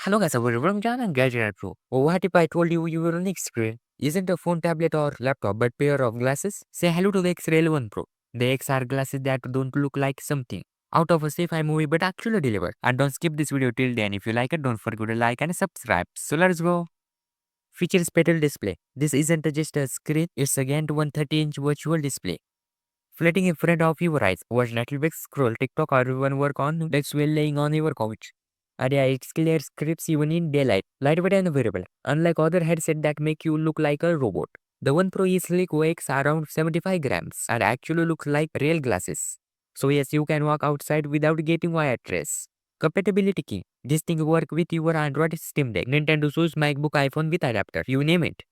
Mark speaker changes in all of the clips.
Speaker 1: Hello guys, welcome to Gadget Pro. What if I told you your next screen isn't a phone, tablet or laptop but pair of glasses? Say hello to the Xreal One Pro. The XR glasses that don't look like something out of a sci-fi movie but actually deliver. And don't skip this video till then. If you like it, don't forget to like and subscribe. So let's go. Features petal display. This isn't just a screen, it's a Gantt 130-inch virtual display. Floating in front of your eyes. Watch Netflix, scroll TikTok or even work on that's while laying on your couch. And yeah, it's clear scripts even in daylight, lightweight and wearable. Unlike other headsets that make you look like a robot. The One Pro is sleek, weighs around 75 grams and actually looks like real glasses. So yes, you can walk outside without getting wired stress. Compatibility key. This thing work with your Android Steam Deck, Nintendo Switch, MacBook, iPhone with adapter, you name it.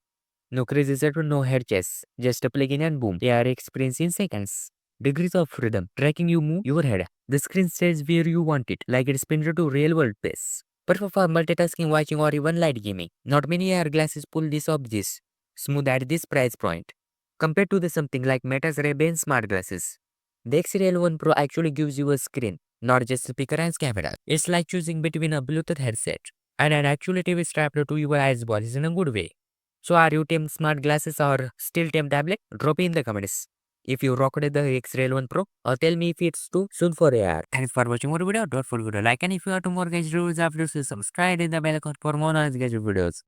Speaker 1: No crazy setup, no head chest. Just a plug-in and boom. AR experience in seconds. Degrees of freedom. Tracking you move your head. The screen stays where you want it, like it's pinned to real-world pace. Perfect for multitasking, watching, or even light gaming. Not many AR glasses pull this off this smooth at this price point. Compared to the something like Meta's Ray-Ban smart glasses. The Xreal One Pro actually gives you a screen, not just a speaker and camera. It's like choosing between a Bluetooth headset and an actual TV strapped to your eyes balls in a good way. So are you team smart glasses or still team tablet? Drop in the comments. If you rocked the Xreal One Pro or tell me if it's too soon for AR. Thanks for watching more video. Don't forget to like and if you want more gadget reviews after subscribe and the bell icon for more gadget videos.